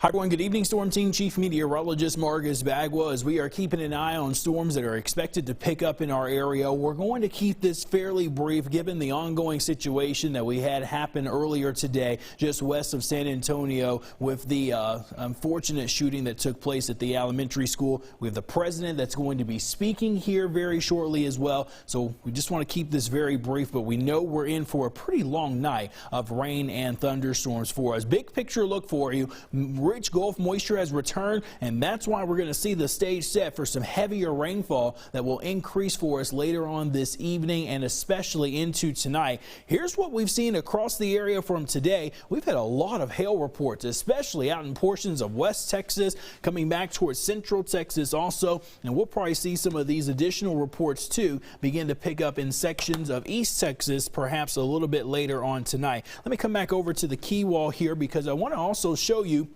Hi everyone, good evening. Storm Team Chief Meteorologist Marcus Bagwell. As we are keeping an eye on storms that are expected to pick up in our area, we're going to keep this fairly brief given the ongoing situation that we had happen earlier today just west of San Antonio with the unfortunate shooting that took place at the elementary school. We have the president that's going to be speaking here very shortly as well. So we just want to keep this very brief, but we know we're in for a pretty long night of rain and thunderstorms for us. Big picture look for you. Rich Gulf moisture has returned, and that's why we're going to see the stage set for some heavier rainfall that will increase for us later on this evening and especially into tonight. Here's what we've seen across the area from today. We've had a lot of hail reports, especially out in portions of West Texas, coming back towards Central Texas also, and we'll probably see some of these additional reports too begin to pick up in sections of East Texas perhaps a little bit later on tonight. Let me come back over to the key wall here because I want to also show you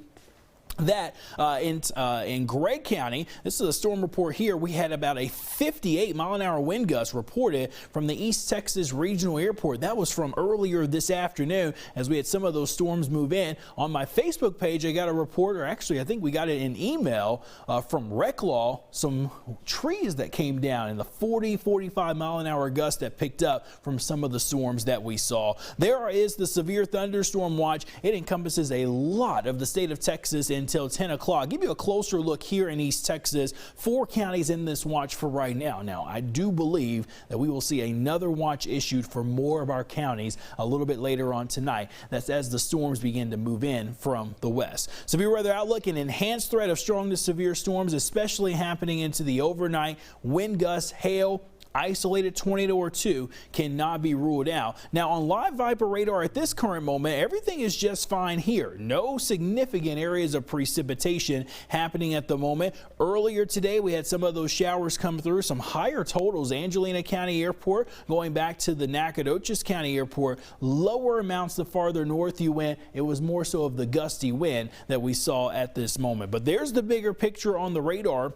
that in Gregg County, this is a storm report here. We had about a 58-mile-an-hour wind gust reported from the East Texas Regional Airport. That was from earlier this afternoon as we had some of those storms move in. On my Facebook page, I got a report, or actually I think we got it in email from Reclaw, some trees that came down in the 45-mile-an-hour gust that picked up from some of the storms that we saw. There is the severe thunderstorm watch. It encompasses a lot of the state of Texas until 10 o'clock. Give you a closer look here in East Texas. 4 counties in this watch for right now. Now, I do believe that we will see another watch issued for more of our counties a little bit later on tonight. That's as the storms begin to move in from the west. Severe weather outlook: an enhanced threat of strong to severe storms, especially happening into the overnight. Wind gusts, hail, isolated tornado or two cannot be ruled out. Now on live Viper radar at this current moment, everything is just fine here. No significant areas of precipitation happening at the moment. Earlier today we had some of those showers come through, some higher totals. Angelina County Airport going back to the Nacogdoches County Airport. Lower amounts the farther north you went. It was more so of the gusty wind that we saw at this moment. But there's the bigger picture on the radar.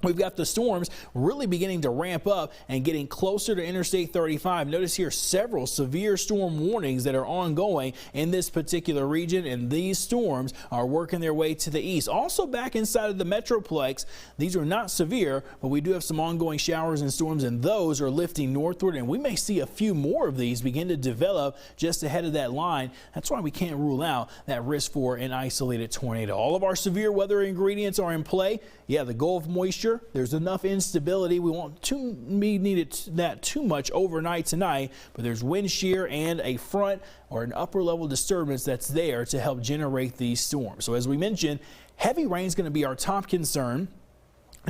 We've got the storms really beginning to ramp up and getting closer to Interstate 35. Notice here several severe storm warnings that are ongoing in this particular region, and these storms are working their way to the east. Also back inside of the Metroplex, these are not severe, but we do have some ongoing showers and storms, and those are lifting northward, and we may see a few more of these begin to develop just ahead of that line. That's why we can't rule out that risk for an isolated tornado. All of our severe weather ingredients are in play. Yeah, the Gulf moisture, there's enough instability. We won't need that too much overnight tonight, but there's wind shear and a front or an upper level disturbance that's there to help generate these storms. So as we mentioned, heavy rain is going to be our top concern.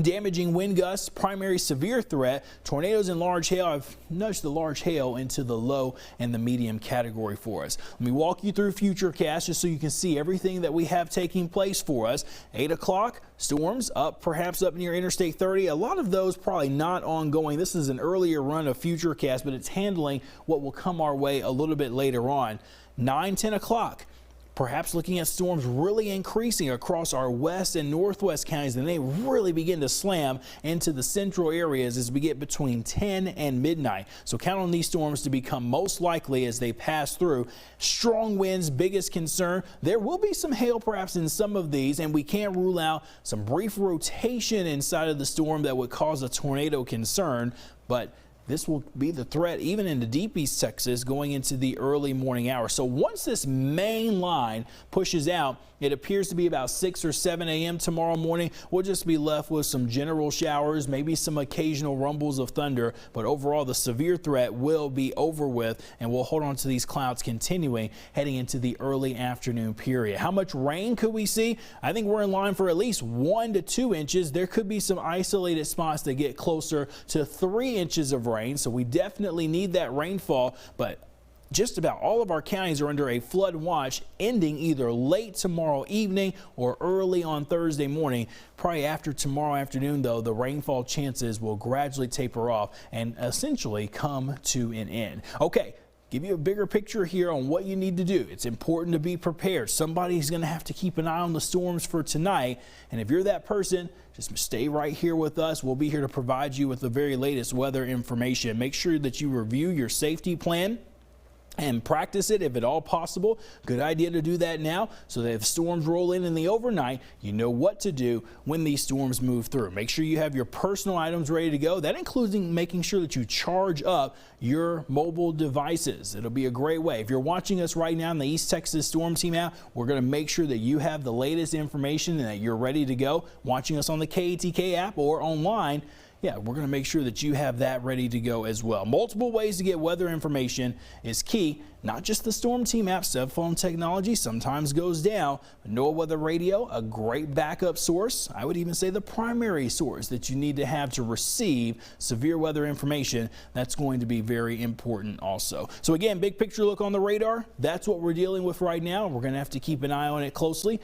Damaging wind gusts, primary severe threat. Tornadoes and large hail. I've nudged the large hail into the low and the medium category for us. Let me walk you through Futurecast just so you can see everything that we have taking place for us. 8 o'clock, storms perhaps up near Interstate 30. A lot of those probably not ongoing. This is an earlier run of Futurecast, but it's handling what will come our way a little bit later on. 9, 10 o'clock. Perhaps looking at storms really increasing across our west and northwest counties, and they really begin to slam into the central areas as we get between 10 and midnight. So count on these storms to become most likely as they pass through. Strong winds, biggest concern. There will be some hail perhaps in some of these, and we can't rule out some brief rotation inside of the storm that would cause a tornado concern, but this will be the threat even into deep East Texas going into the early morning hours. So once this main line pushes out, it appears to be about 6 or 7 a.m. tomorrow morning. We'll just be left with some general showers, maybe some occasional rumbles of thunder, but overall the severe threat will be over with, and we'll hold on to these clouds continuing heading into the early afternoon period. How much rain could we see? I think we're in line for at least 1 to 2 inches. There could be some isolated spots that get closer to 3 inches of rain, so we definitely need that rainfall, but just about all of our counties are under a flood watch ending either late tomorrow evening or early on Thursday morning. Probably after tomorrow afternoon, though, the rainfall chances will gradually taper off and essentially come to an end. Okay. Give you a bigger picture here on what you need to do. It's important to be prepared. Somebody's going to have to keep an eye on the storms for tonight. And if you're that person, just stay right here with us. We'll be here to provide you with the very latest weather information. Make sure that you review your safety plan. and practice it if at all possible. Good idea to do that now so that if storms roll in the overnight, you know what to do when these storms move through. Make sure you have your personal items ready to go. That includes making sure that you charge up your mobile devices. It'll be a great way. If you're watching us right now in the East Texas Storm Team app, we're going to make sure that you have the latest information and that you're ready to go. Watching us on the KATK app or online, yeah, we're going to make sure that you have that ready to go as well. Multiple ways to get weather information is key. Not just the Storm Team app. Cell phone technology sometimes goes down. NOAA Weather Radio, a great backup source. I would even say the primary source that you need to have to receive severe weather information. That's going to be very important also. So again, big picture look on the radar. That's what we're dealing with right now. We're going to have to keep an eye on it closely.